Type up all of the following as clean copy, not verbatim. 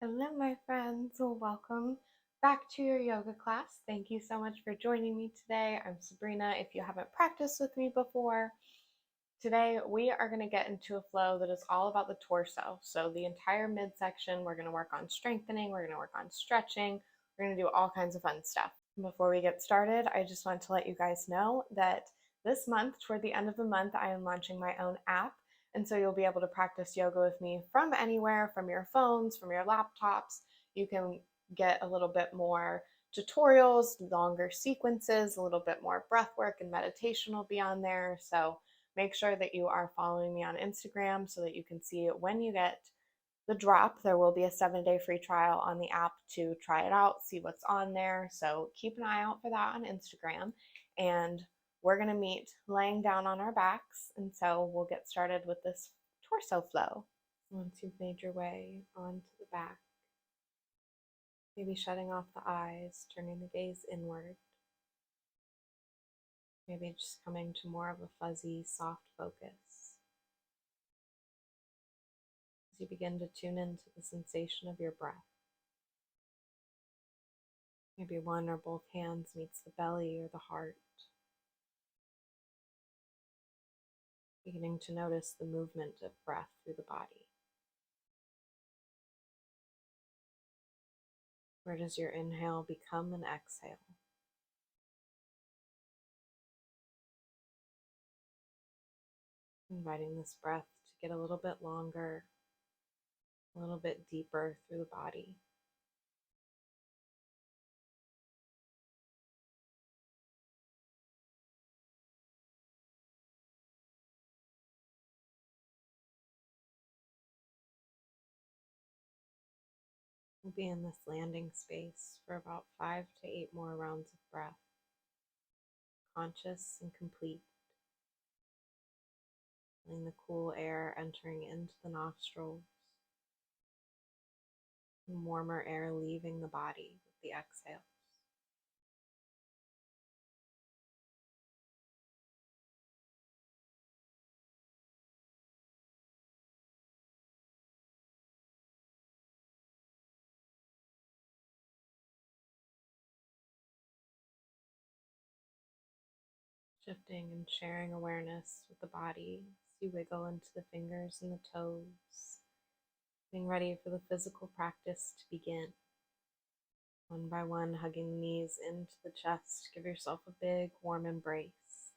Hello, my friends. Well, welcome back to your yoga class. Thank you so much for joining me today. I'm Sabrina. If you haven't practiced with me before, today we are going to get into a flow that is all about the torso. So, the entire midsection, we're going to work on strengthening, we're going to work on stretching, we're going to do all kinds of fun stuff. Before we get started, I just want to let you guys know that this month, toward the end of the month, I am launching my own app. And so you'll be able to practice yoga with me from anywhere, from your phones, from your laptops. You can get a little bit more tutorials, longer sequences, a little bit more breath work and meditation will be on there. So make sure that you are following me on Instagram so that you can see it when you get the drop. There will be a 7-day free trial on the app to try it out, see what's on there. So keep an eye out for that on Instagram. And we're going to meet laying down on our backs. And so we'll get started with this torso flow. Once you've made your way onto the back, maybe shutting off the eyes, turning the gaze inward. Maybe just coming to more of a fuzzy, soft focus. As you begin to tune into the sensation of your breath. Maybe one or both hands meets the belly or the heart. Beginning to notice the movement of breath through the body. Where does your inhale become an exhale? Inviting this breath to get a little bit longer, a little bit deeper through the body. We'll be in this landing space for about 5 to 8 more rounds of breath, conscious and complete. Feeling the cool air entering into the nostrils, and warmer air leaving the body with the exhales. Shifting and sharing awareness with the body as you wiggle into the fingers and the toes, getting ready for the physical practice to begin. One by one, hugging the knees into the chest. Give yourself a big, warm embrace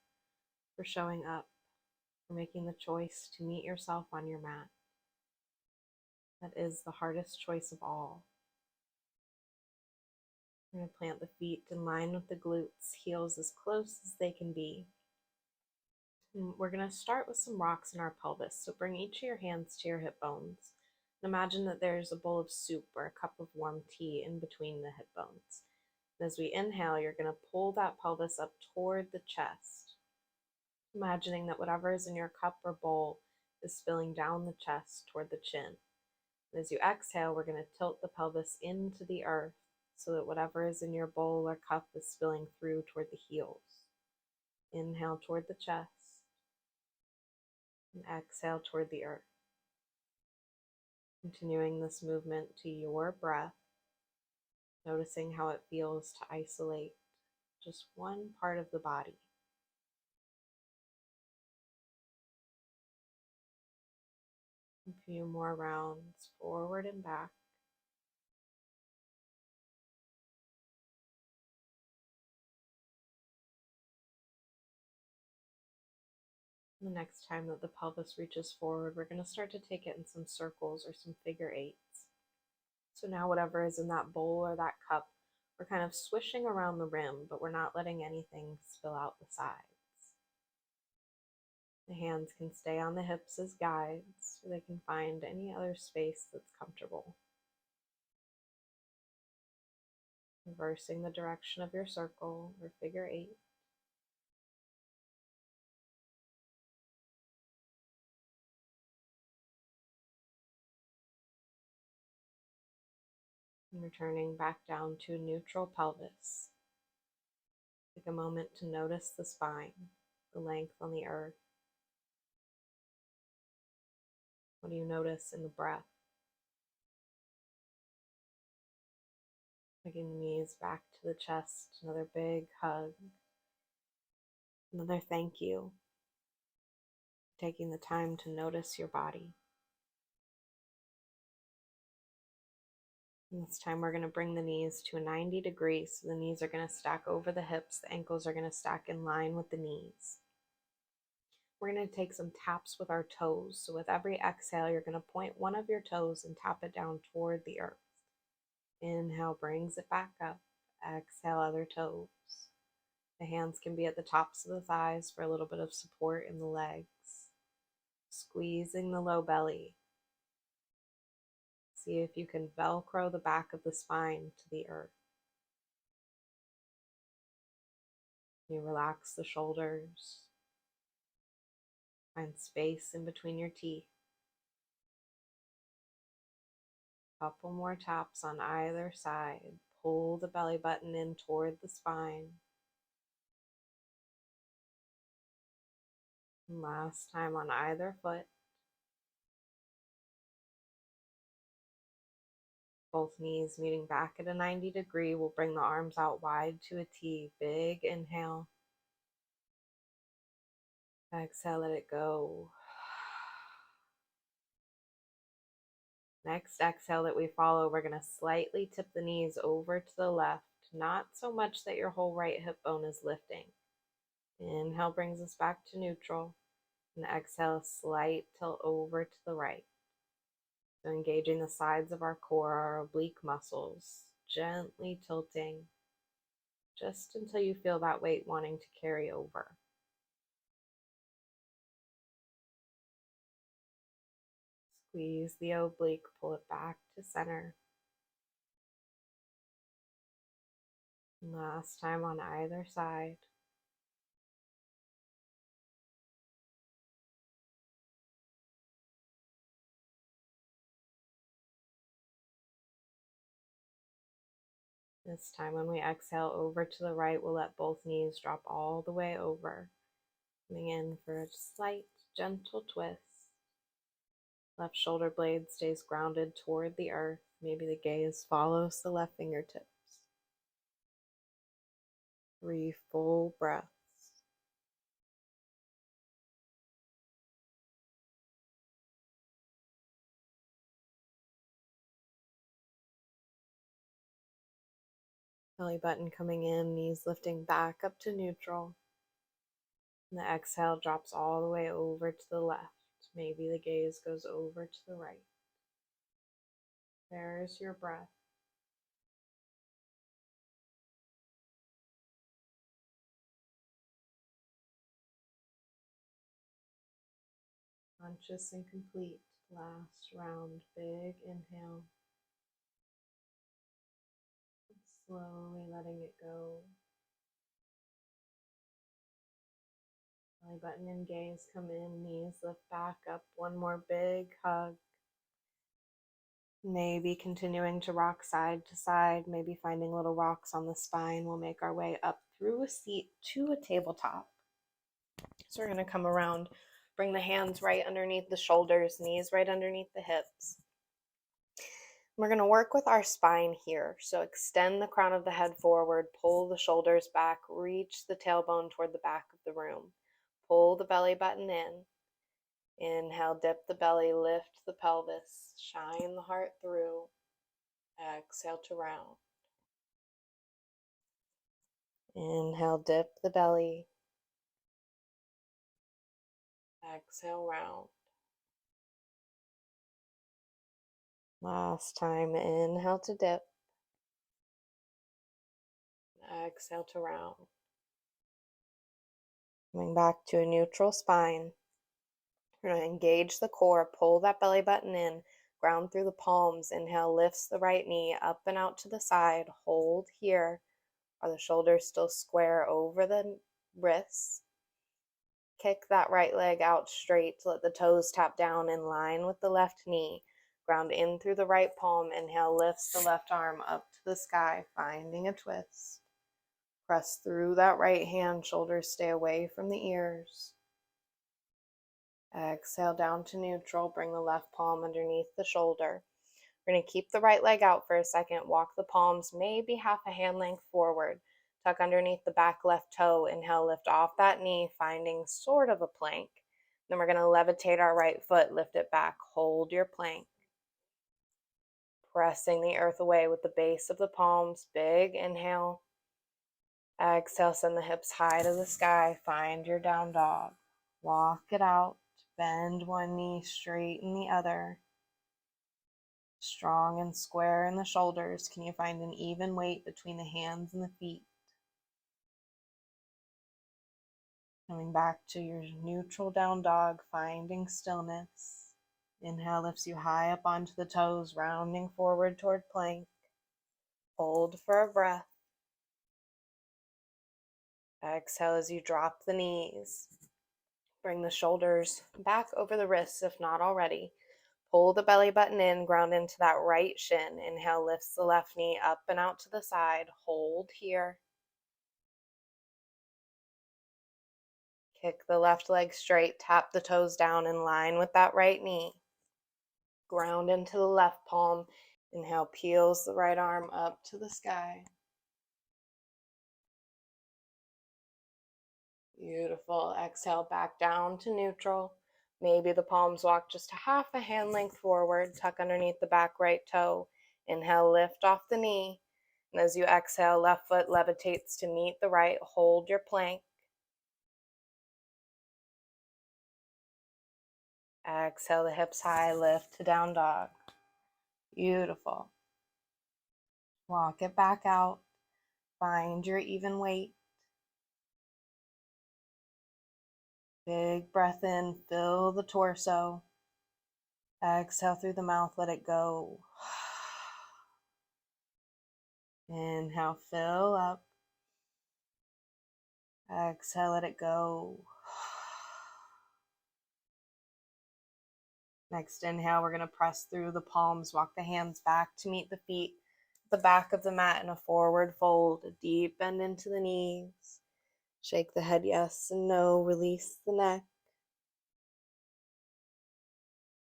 for showing up, for making the choice to meet yourself on your mat. That is the hardest choice of all. We're going to plant the feet in line with the glutes, heels as close as they can be. And we're going to start with some rocks in our pelvis. So bring each of your hands to your hip bones. And imagine that there's a bowl of soup or a cup of warm tea in between the hip bones. And as we inhale, you're going to pull that pelvis up toward the chest, imagining that whatever is in your cup or bowl is spilling down the chest toward the chin. And as you exhale, we're going to tilt the pelvis into the earth so that whatever is in your bowl or cup is spilling through toward the heels. Inhale toward the chest and exhale toward the earth. Continuing this movement to your breath, noticing how it feels to isolate just one part of the body. A few more rounds forward and back. The next time that the pelvis reaches forward, we're going to start to take it in some circles or some figure eights. So now whatever is in that bowl or that cup, we're kind of swishing around the rim, but we're not letting anything spill out the sides. The hands can stay on the hips as guides, so they can find any other space that's comfortable. Reversing the direction of your circle or figure eight. And returning back down to a neutral pelvis. Take a moment to notice the spine, the length on the earth. What do you notice in the breath? Taking the knees back to the chest, another big hug, another thank you. Taking the time to notice your body. And this time we're going to bring the knees to a 90 degrees. So the knees are going to stack over the hips. The ankles are going to stack in line with the knees. We're going to take some taps with our toes. So with every exhale, you're going to point one of your toes and tap it down toward the earth. Inhale, brings it back up. Exhale, other toes. The hands can be at the tops of the thighs for a little bit of support in the legs. Squeezing the low belly. See if you can Velcro the back of the spine to the earth. You relax the shoulders. Find space in between your teeth. Couple more taps on either side. Pull the belly button in toward the spine. And last time on either foot. Both knees meeting back at a 90 degree. We'll bring the arms out wide to a T. Big inhale. Exhale, let it go. Next exhale that we follow, we're going to slightly tip the knees over to the left. Not so much that your whole right hip bone is lifting. Inhale brings us back to neutral. And exhale, slight tilt over to the right. So engaging the sides of our core, our oblique muscles, gently tilting just until you feel that weight wanting to carry over. Squeeze the oblique, pull it back to center. And last time on either side. This time when we exhale over to the right, we'll let both knees drop all the way over. Coming in for a slight, gentle twist. Left shoulder blade stays grounded toward the earth. Maybe the gaze follows the left fingertips. 3 full breaths. Belly button coming in, knees lifting back up to neutral. And the exhale drops all the way over to the left. Maybe the gaze goes over to the right. There's your breath. Conscious and complete. Last round. Big inhale. Slowly letting it go. Belly button and gaze come in. Knees lift back up. One more big hug. Maybe continuing to rock side to side. Maybe finding little rocks on the spine. We'll make our way up through a seat to a tabletop. So we're going to come around. Bring the hands right underneath the shoulders. Knees right underneath the hips. We're going to work with our spine here. So extend the crown of the head forward, pull the shoulders back, reach the tailbone toward the back of the room. Pull the belly button in. Inhale, dip the belly, lift the pelvis, shine the heart through. Exhale to round. Inhale, dip the belly. Exhale, round. Last time, inhale to dip. Exhale to round. Coming back to a neutral spine. We're going to engage the core, pull that belly button in, ground through the palms. Inhale, lifts the right knee up and out to the side. Hold here. Are the shoulders still square over the wrists? Kick that right leg out straight to let the toes tap down in line with the left knee. Ground in through the right palm. Inhale, lifts the left arm up to the sky, finding a twist. Press through that right hand, shoulders stay away from the ears. Exhale down to neutral, bring the left palm underneath the shoulder. We're going to keep the right leg out for a second. Walk the palms maybe half a hand length forward. Tuck underneath the back left toe. Inhale, lift off that knee, finding sort of a plank. Then we're going to levitate our right foot, lift it back, hold your plank. Pressing the earth away with the base of the palms. Big inhale. Exhale, send the hips high to the sky. Find your down dog. Walk it out. Bend one knee, straighten the other. Strong and square in the shoulders. Can you find an even weight between the hands and the feet? Coming back to your neutral down dog, finding stillness. Inhale lifts you high up onto the toes, rounding forward toward plank. Hold for a breath. Exhale as you drop the knees. Bring the shoulders back over the wrists if not already. Pull the belly button in, ground into that right shin. Inhale lifts the left knee up and out to the side. Hold here. Kick the left leg straight, tap the toes down in line with that right knee. Ground into the left palm. Inhale, peels the right arm up to the sky. Beautiful. Exhale, back down to neutral. Maybe the palms walk just a half a hand length forward. Tuck underneath the back right toe. Inhale, lift off the knee. And as you exhale, left foot levitates to meet the right. Hold your plank. Exhale the hips high, lift to down dog. Beautiful. Walk it back out. Find your even weight. Big breath in, fill the torso. Exhale through the mouth, let it go. Inhale, fill up. Exhale, let it go. Next inhale, we're going to press through the palms, walk the hands back to meet the feet, the back of the mat in a forward fold, a deep bend into the knees. Shake the head yes and no, release the neck.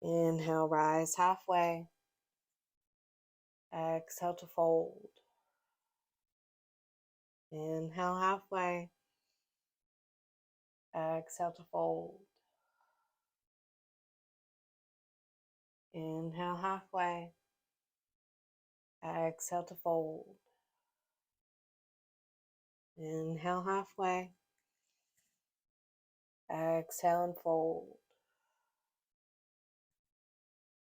Inhale, rise halfway. Exhale to fold. Inhale halfway. Exhale to fold. Inhale halfway. Exhale to fold. Inhale halfway. Exhale and fold.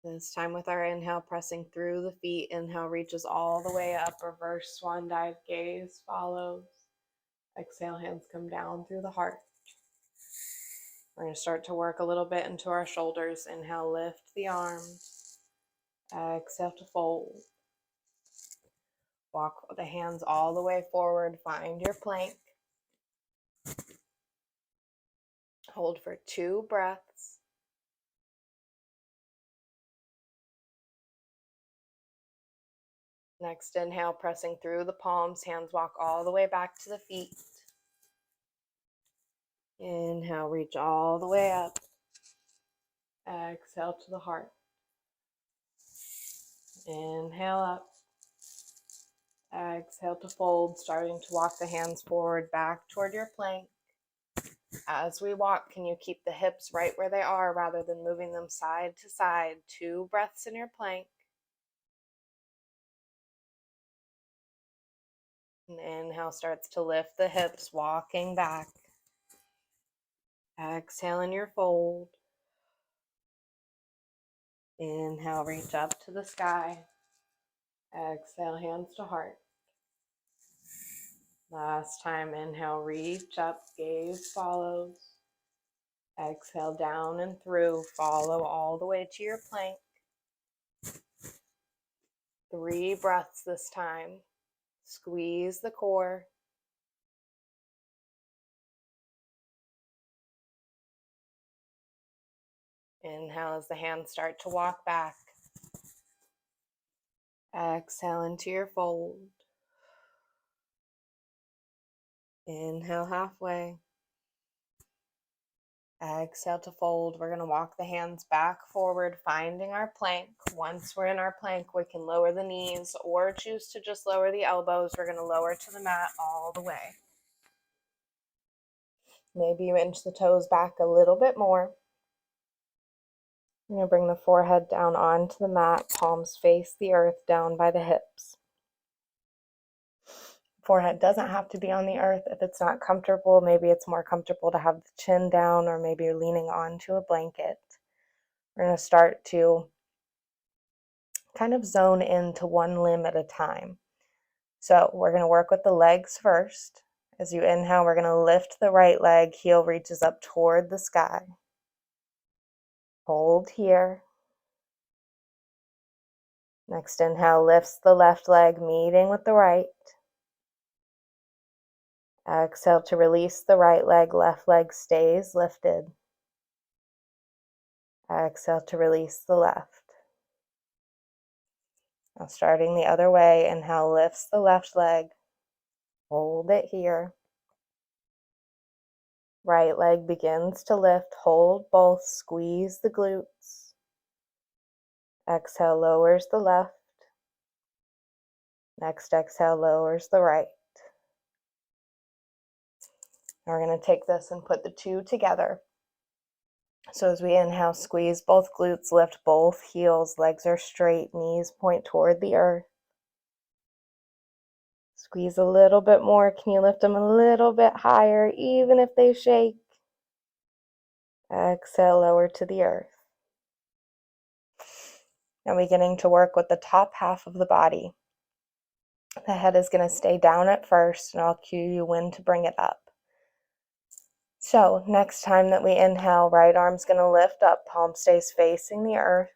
This time with our inhale, pressing through the feet. Inhale reaches all the way up. Reverse swan dive, gaze follows. Exhale, hands come down through the heart. We're going to start to work a little bit into our shoulders. Inhale, lift the arms. Exhale to fold. Walk the hands all the way forward. Find your plank. Hold for 2 breaths. Next inhale, pressing through the palms. Hands walk all the way back to the feet. Inhale, reach all the way up. Exhale to the heart. Inhale up. Exhale to fold, starting to walk the hands forward back toward your plank. As we walk, can you keep the hips right where they are rather than moving them side to side? 2 breaths in your plank. And inhale starts to lift the hips, walking back. Exhale in your fold. Inhale, reach up to the sky. Exhale, hands to heart. Last time, inhale, reach up, gaze follows. Exhale, down and through, follow all the way to your plank. 3 breaths this time. Squeeze the core. Inhale as the hands start to walk back. Exhale into your fold. Inhale halfway. Exhale to fold. We're going to walk the hands back forward, finding our plank. Once we're in our plank, we can lower the knees or choose to just lower the elbows. We're going to lower to the mat all the way. Maybe you inch the toes back a little bit more. You're going to bring the forehead down onto the mat, palms face the earth, down by the hips. Forehead doesn't have to be on the earth if it's not comfortable. Maybe it's more comfortable to have the chin down, or maybe you're leaning onto a blanket. We're going to start to kind of zone into one limb at a time. So we're going to work with the legs first. As you inhale, we're going to lift the right leg, heel reaches up toward the sky. Hold here. Next inhale lifts the left leg, meeting with the right. Exhale to release the right leg, left leg stays lifted. Exhale to release the left. Now starting the other way, inhale lifts the left leg. Hold it here. Right leg begins to lift. Hold both. Squeeze the glutes. Exhale lowers the left. Next exhale lowers the right. Now we're going to take this and put the two together. So as we inhale, squeeze both glutes, lift both heels, legs are straight, knees point toward the earth. Squeeze a little bit more. Can you lift them a little bit higher, even if they shake? Exhale, lower to the earth. Now beginning to work with the top half of the body. The head is going to stay down at first, and I'll cue you when to bring it up. So next time that we inhale, right arm's going to lift up, palm stays facing the earth.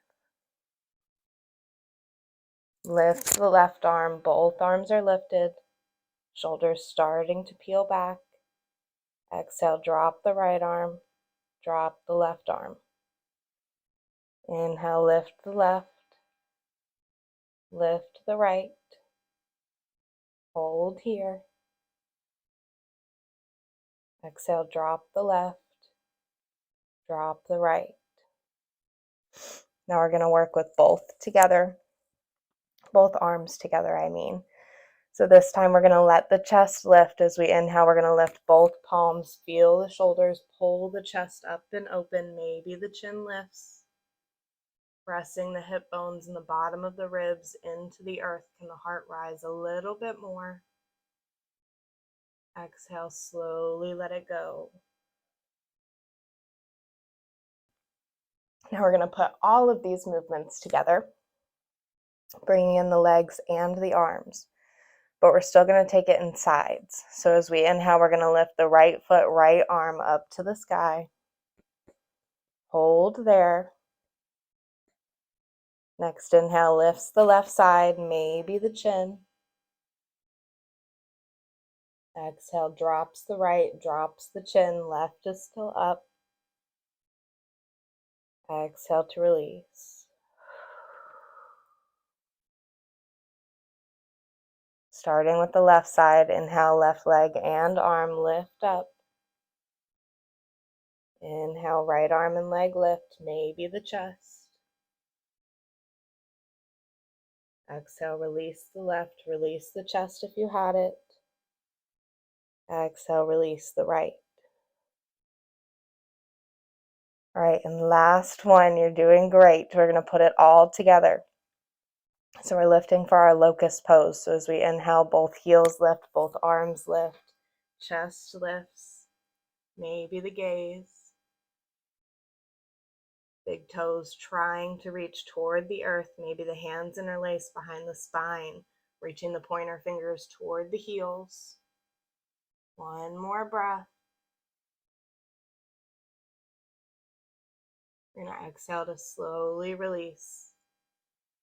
Lift the left arm, both arms are lifted. Shoulders starting to peel back. Exhale, drop the right arm, drop the left arm. Inhale, lift the left, lift the right. Hold here. Exhale, drop the left, drop the right. Now we're going to work with both together, both arms together, I mean. So this time we're going to let the chest lift. As we inhale, we're going to lift both palms, feel the shoulders, pull the chest up and open. Maybe the chin lifts. Pressing the hip bones and the bottom of the ribs into the earth. Can the heart rise a little bit more? Exhale, slowly let it go. Now we're going to put all of these movements together, bringing in the legs and the arms, but we're still going to take it in sides. So as we inhale, we're going to lift the right foot, right arm up to the sky. Hold there. Next inhale lifts the left side, maybe the chin. Exhale, drops the right, drops the chin, left is still up. Exhale to release. Starting with the left side, inhale, left leg and arm lift up. Inhale, right arm and leg lift, maybe the chest. Exhale, release the left, release the chest if you had it. Exhale, release the right. All right, and last one, you're doing great. We're going to put it all together. So we're lifting for our locust pose. So as we inhale, both heels lift, both arms lift, chest lifts, maybe the gaze. Big toes trying to reach toward the earth, maybe the hands interlace behind the spine, reaching the pointer fingers toward the heels. One more breath. We're going to exhale to slowly release,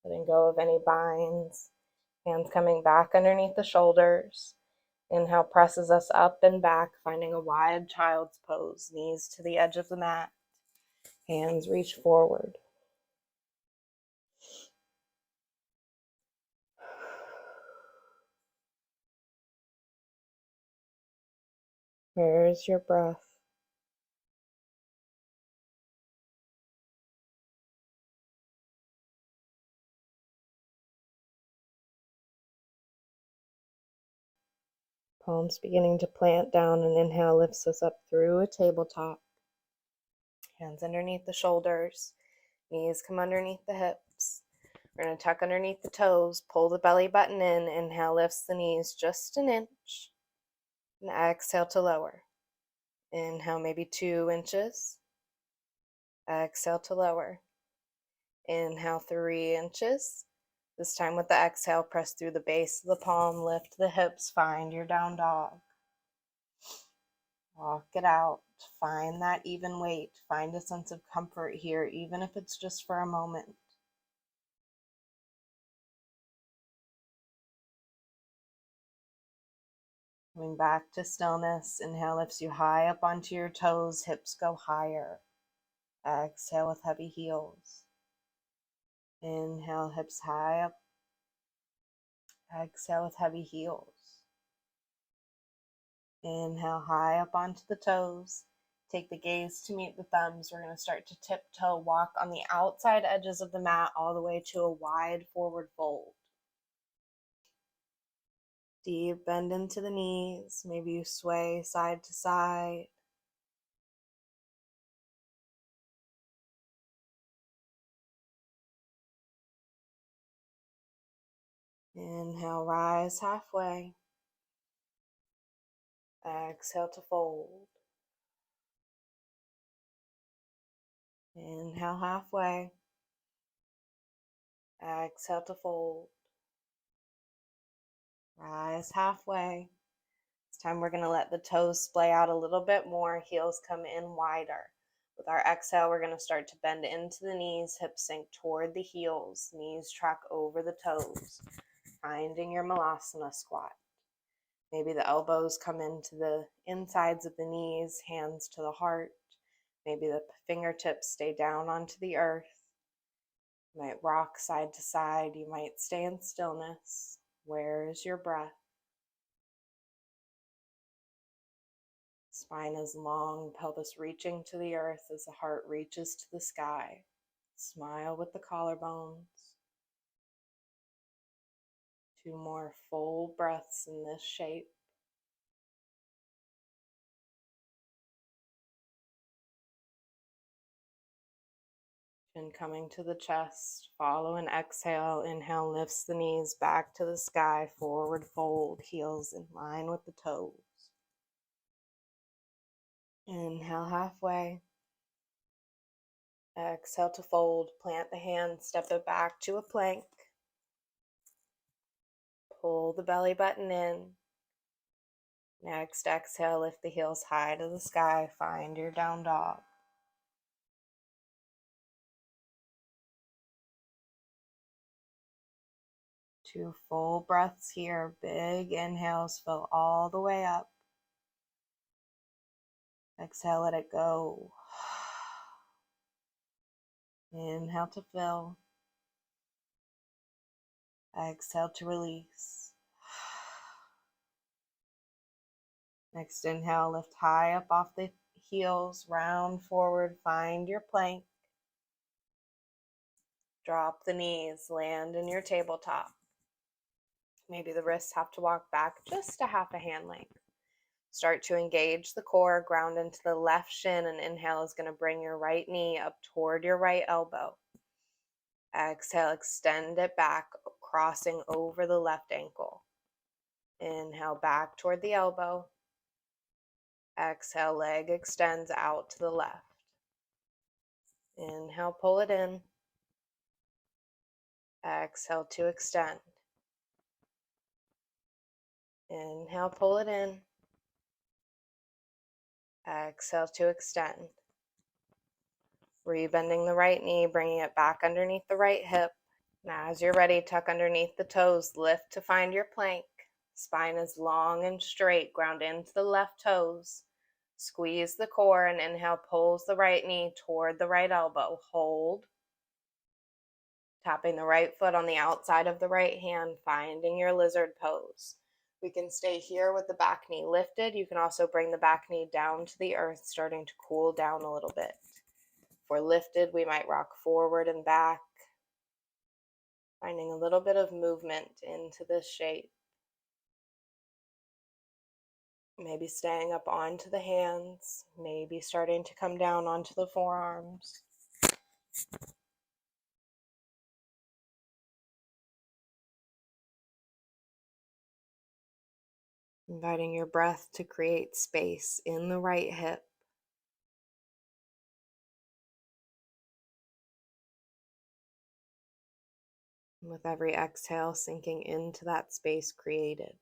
letting go of any binds. Hands coming back underneath the shoulders. Inhale presses us up and back, finding a wide child's pose. Knees to the edge of the mat. Hands reach forward. Where's your breath? Palms beginning to plant down, and inhale lifts us up through a tabletop. Hands underneath the shoulders, knees come underneath the hips. We're going to tuck underneath the toes, pull the belly button in, inhale lifts the knees just an inch, and exhale to lower. Inhale maybe 2 inches, exhale to lower. Inhale 3 inches. This time with the exhale, press through the base of the palm, lift the hips, find your down dog. Walk it out, find that even weight, find a sense of comfort here, even if it's just for a moment. Coming back to stillness, inhale lifts you high up onto your toes, hips go higher. Exhale with heavy heels. Inhale, hips high up. Exhale with heavy heels. Inhale, high up onto the toes. Take the gaze to meet the thumbs. We're going to start to tiptoe, walk on the outside edges of the mat all the way to a wide forward fold. Deep bend into the knees. Maybe you sway side to side. Inhale, rise halfway. Exhale to fold. Inhale halfway. Exhale to fold. Rise halfway. This time we're going to let the toes splay out a little bit more, heels come in wider. With our exhale, we're going to start to bend into the knees, hips sink toward the heels, knees track over the toes, finding your Malasana squat. Maybe the elbows come into the insides of the knees, hands to the heart. Maybe the fingertips stay down onto the earth. You might rock side to side. You might stay in stillness. Where is your breath? Spine is long, pelvis reaching to the earth as the heart reaches to the sky. Smile with the collarbones. 2 more full breaths in this shape. Chin coming to the chest. Follow an exhale. Inhale lifts the knees back to the sky. Forward fold. Heels in line with the toes. Inhale halfway. Exhale to fold. Plant the hands. Step it back to a plank. Pull the belly button in. Next exhale, lift the heels high to the sky. Find your down dog. Two full breaths here. Big inhales, fill all the way up. Exhale, let it go. Inhale to fill. Exhale to release. Next inhale, lift high up off the heels, round forward, find your plank. Drop the knees, land in your tabletop. Maybe the wrists have to walk back just a half a hand length. Start to engage the core, ground into the left shin, and inhale is going to bring your right knee up toward your right elbow. Exhale, extend it back, crossing over the left ankle. Inhale back toward the elbow. Exhale, leg extends out to the left. Inhale, pull it in. Exhale to extend. Inhale, pull it in. Exhale to extend. Rebending the right knee, bringing it back underneath the right hip. Now as you're ready, tuck underneath the toes, lift to find your plank. Spine is long and straight, ground into the left toes. Squeeze the core and inhale, pulls the right knee toward the right elbow. Hold. Tapping the right foot on the outside of the right hand, finding your lizard pose. We can stay here with the back knee lifted. You can also bring the back knee down to the earth, starting to cool down a little bit. If we're lifted, we might rock forward and back, finding a little bit of movement into this shape. Maybe staying up onto the hands, maybe starting to come down onto the forearms. Inviting your breath to create space in the right hip. And with every exhale, sinking into that space created.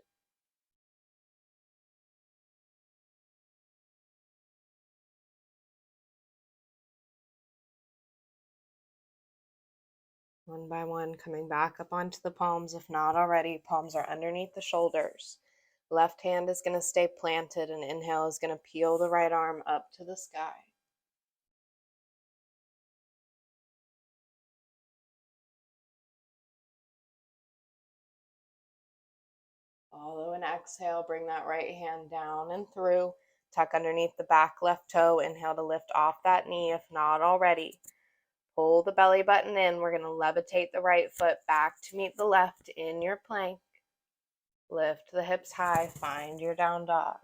One by one, coming back up onto the palms. If not already, palms are underneath the shoulders. Left hand is going to stay planted, and inhale is going to peel the right arm up to the sky. Follow an exhale, bring that right hand down and through. Tuck underneath the back left toe. Inhale to lift off that knee if not already. Pull the belly button in. We're going to levitate the right foot back to meet the left in your plank. Lift the hips high. Find your down dog.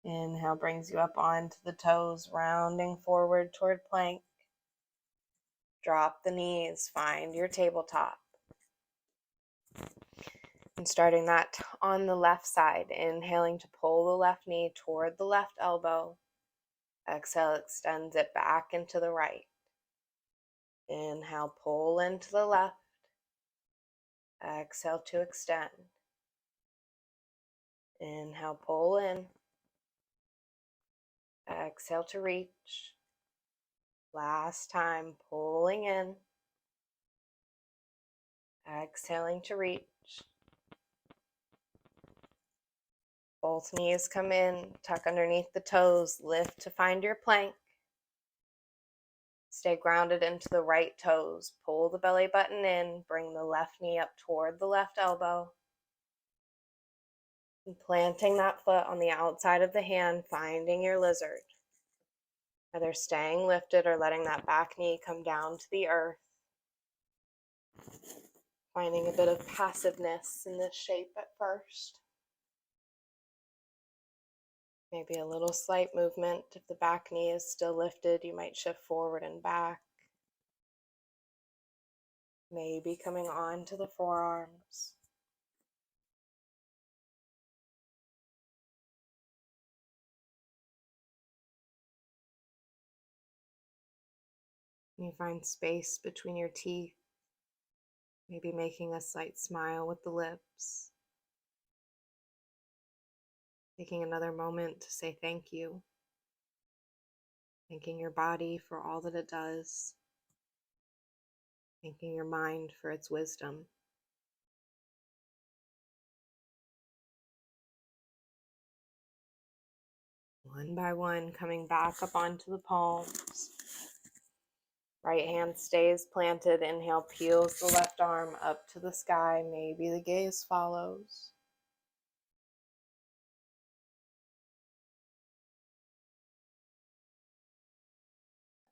Inhale brings you up onto the toes, rounding forward toward plank. Drop the knees. Find your tabletop. And starting that on the left side, inhaling to pull the left knee toward the left elbow. Exhale, extends it back into the right. Inhale, pull into the left. Exhale to extend. Inhale, pull in. Exhale to reach. Last time, pulling in. Exhaling to reach. Both knees come in, tuck underneath the toes, lift to find your plank. Stay grounded into the right toes. Pull the belly button in, bring the left knee up toward the left elbow. And planting that foot on the outside of the hand, finding your lizard. Either staying lifted or letting that back knee come down to the earth. Finding a bit of passiveness in this shape at first. Maybe a little slight movement. If the back knee is still lifted, you might shift forward and back. Maybe coming on to the forearms. You find space between your teeth, maybe making a slight smile with the lips. Taking another moment to say thank you. Thanking your body for all that it does. Thanking your mind for its wisdom. One by one, coming back up onto the palms. Right hand stays planted. Inhale, peels the left arm up to the sky. Maybe the gaze follows.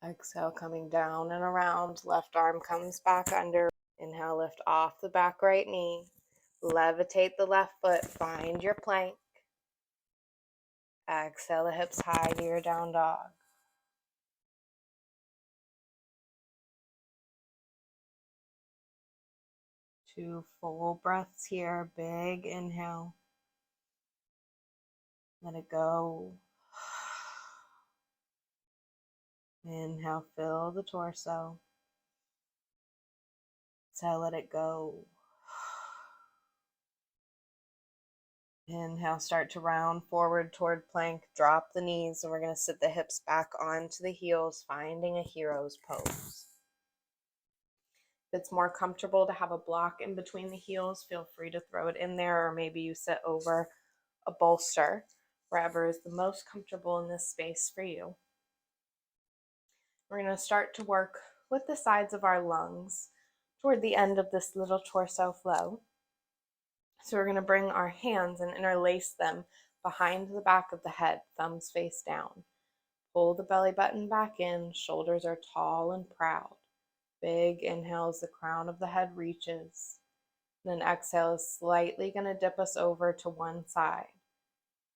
Exhale, coming down and around. Left arm comes back under. Inhale, lift off the back right knee. Levitate the left foot. Find your plank. Exhale the hips high to your down dog. Two full breaths here. Big inhale. Let it go. Inhale, fill the torso. Exhale, let it go. Inhale, start to round forward toward plank. Drop the knees, and we're going to sit the hips back onto the heels, finding a hero's pose. If it's more comfortable to have a block in between the heels, feel free to throw it in there, or maybe you sit over a bolster, wherever is the most comfortable in this space for you. We're going to start to work with the sides of our lungs toward the end of this little torso flow. So we're going to bring our hands and interlace them behind the back of the head, thumbs face down. Pull the belly button back in, shoulders are tall and proud. Big inhale as the crown of the head reaches. Then exhale is slightly going to dip us over to one side.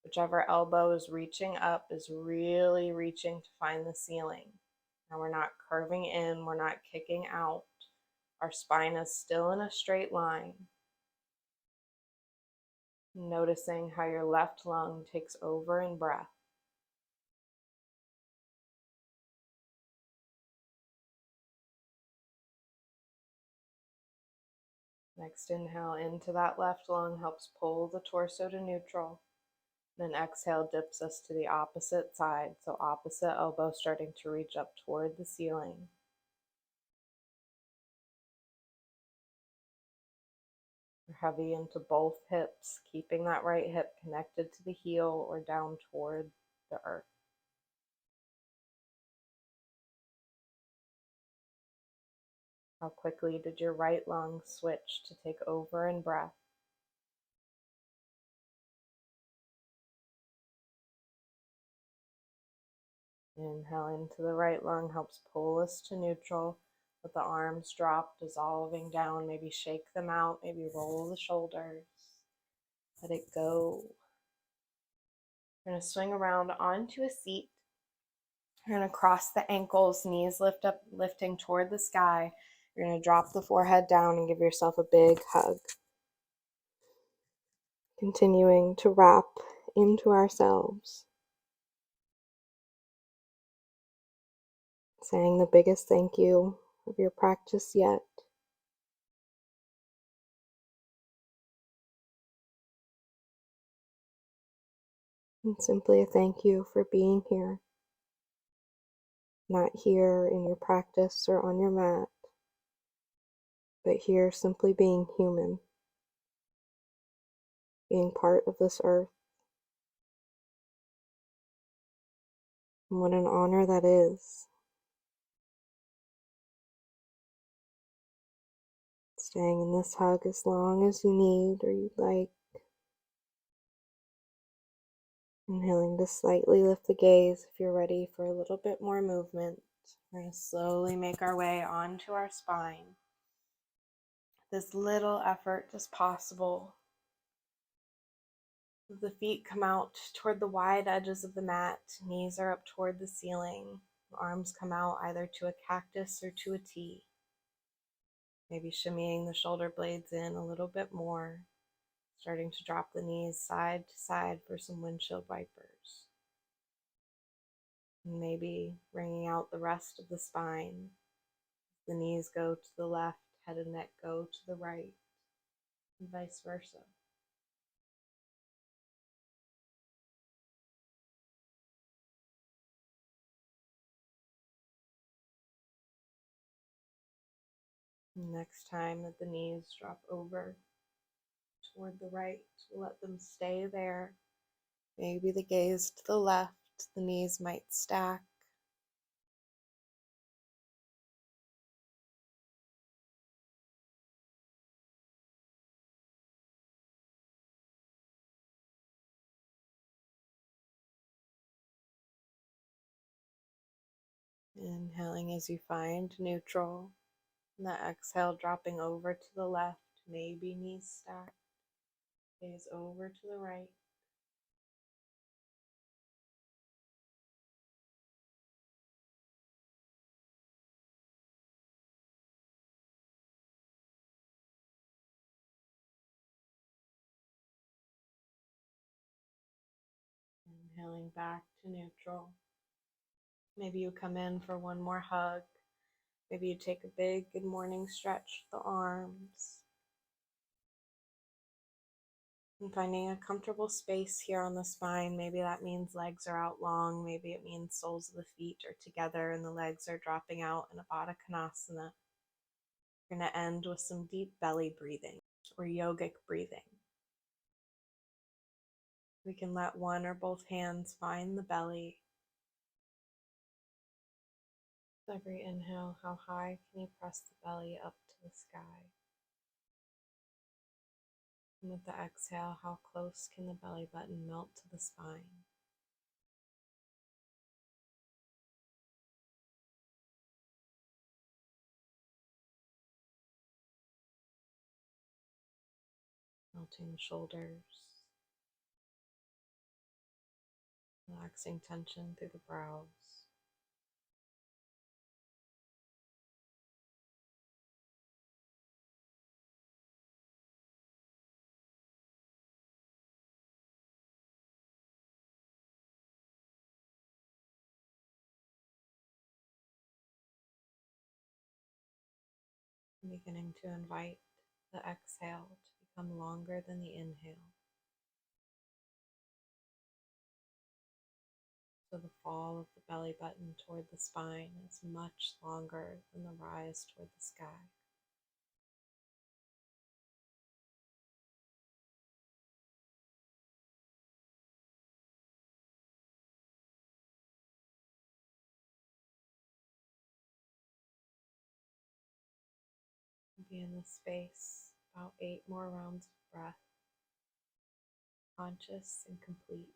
Whichever elbow is reaching up is really reaching to find the ceiling. Now we're not curving in, we're not kicking out. Our spine is still in a straight line. Noticing how your left lung takes over in breath. Next inhale into that left lung helps pull the torso to neutral. Then exhale dips us to the opposite side, so opposite elbow starting to reach up toward the ceiling. We're heavy into both hips, keeping that right hip connected to the heel or down toward the earth. How quickly did your right lung switch to take over in breath? Inhale into the right lung helps pull us to neutral. Let the arms drop, dissolving down. Maybe shake them out, maybe roll the shoulders. Let it go. We're going to swing around onto a seat. You're going to cross the ankles, knees lift up, lifting toward the sky. You're going to drop the forehead down and give yourself a big hug. Continuing to wrap into ourselves. Saying the biggest thank you of your practice yet. And simply a thank you for being here. Not here in your practice or on your mat, but here simply being human, being part of this earth. And what an honor that is. Staying in this hug as long as you need or you'd like. Inhaling to slightly lift the gaze if you're ready for a little bit more movement. We're going to slowly make our way onto our spine. This little effort is possible. The feet come out toward the wide edges of the mat. Knees are up toward the ceiling. Arms come out either to a cactus or to a T. Maybe shimmying the shoulder blades in a little bit more. Starting to drop the knees side to side for some windshield wipers. And maybe bringing out the rest of the spine. The knees go to the left, head and neck go to the right, and vice versa. Next time that the knees drop over toward the right, let them stay there. Maybe the gaze to the left, the knees might stack. Inhaling as you find neutral. And the exhale dropping over to the left, maybe knees stacked. Gaze over to the right. Inhaling back to neutral. Maybe you come in for one more hug. Maybe you take a big good morning stretch with the arms. And finding a comfortable space here on the spine. Maybe that means legs are out long. Maybe it means soles of the feet are together and the legs are dropping out in a Baddha Konasana. We're going to end with some deep belly breathing or yogic breathing. We can let one or both hands find the belly. With every inhale, how high can you press the belly up to the sky? And with the exhale, how close can the belly button melt to the spine? melting the shoulders, relaxing tension through the brows. Beginning to invite the exhale to become longer than the inhale. So the fall of the belly button toward the spine is much longer than the rise toward the sky. Be in this space about 8 more rounds of breath, conscious and complete.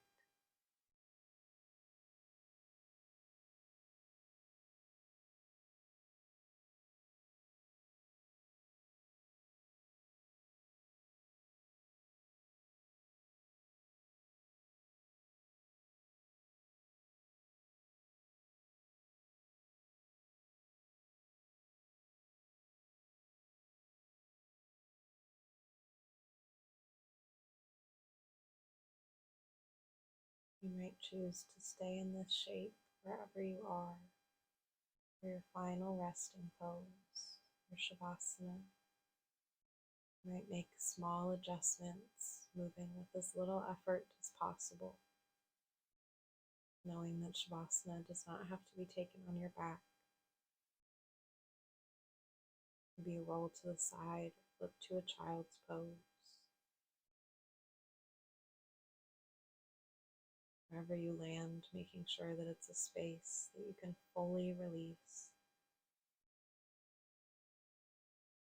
You might choose to stay in this shape wherever you are for your final resting pose, your Shavasana. You might make small adjustments, moving with as little effort as possible, knowing that Shavasana does not have to be taken on your back. Maybe roll to the side, flip to a child's pose. Wherever you land, making sure that it's a space that you can fully release,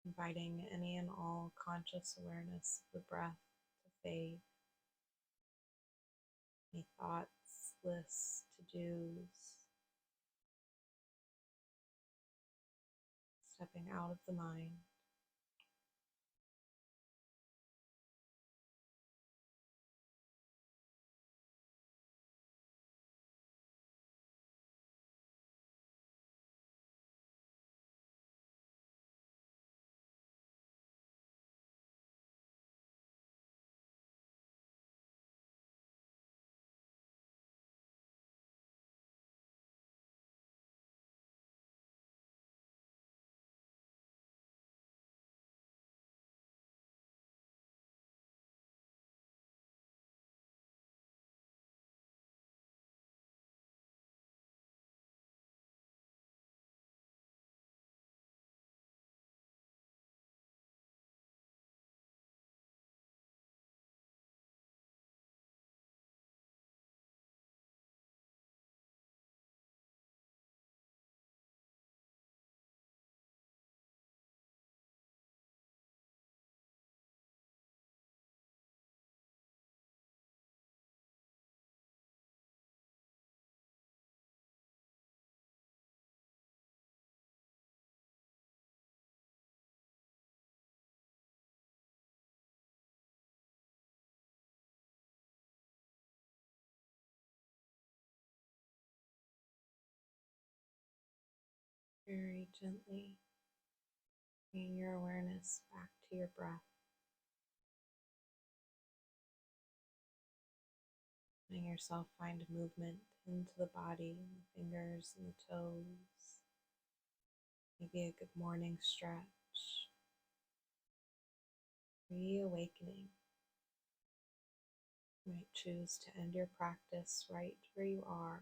inviting any and all conscious awareness of the breath to fade. Any thoughts, lists, to-dos, stepping out of the mind. Very gently bringing your awareness back to your breath. Letting yourself find movement into the body, the fingers and the toes. Maybe a good morning stretch. Reawakening. You might choose to end your practice right where you are.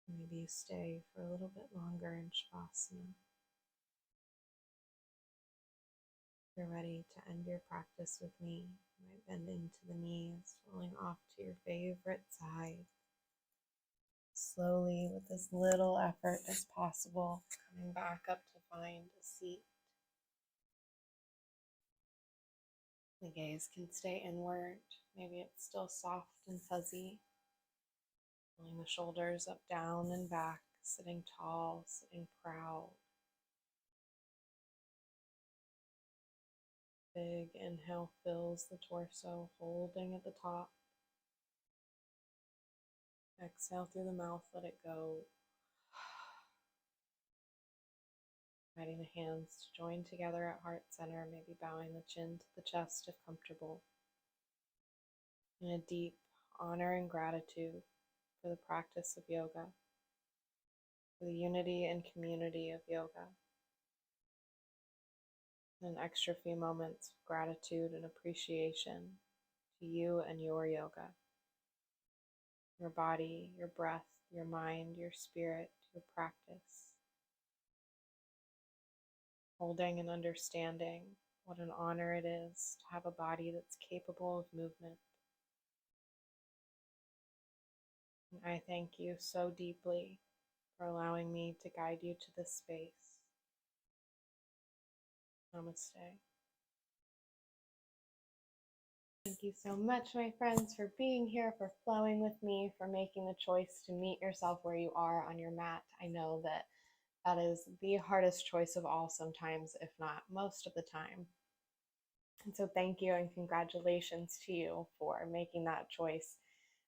Maybe you stay for a little bit longer in Shavasana. If you're ready to end your practice with me, you might bend into the knees, rolling off to your favorite side. Slowly, with as little effort as possible, coming back up to find a seat. The gaze can stay inward. Maybe it's still soft and fuzzy. Pulling the shoulders up, down, and back, sitting tall, sitting proud. Big inhale fills the torso, holding at the top. Exhale through the mouth, let it go. Inviting the hands to join together at heart center, maybe bowing the chin to the chest if comfortable. In a deep honor and gratitude for the practice of yoga, for the unity and community of yoga. An extra few moments of gratitude and appreciation to you and your yoga. Your body, your breath, your mind, your spirit, your practice. Holding and understanding what an honor it is to have a body that's capable of movement. And I thank you so deeply for allowing me to guide you to this space. Namaste. Thank you so much, my friends, for being here, for flowing with me, for making the choice to meet yourself where you are on your mat. I know that that is the hardest choice of all sometimes, if not most of the time. And so thank you and congratulations to you for making that choice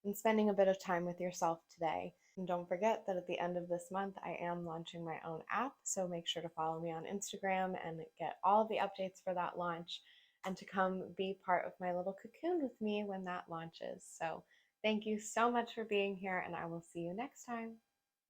and spending a bit of time with yourself today. And don't forget that at the end of this month, I am launching my own app. So make sure to follow me on Instagram and get all of the updates for that launch and to come be part of my little cocoon with me when that launches. So thank you so much for being here, and I will see you next time.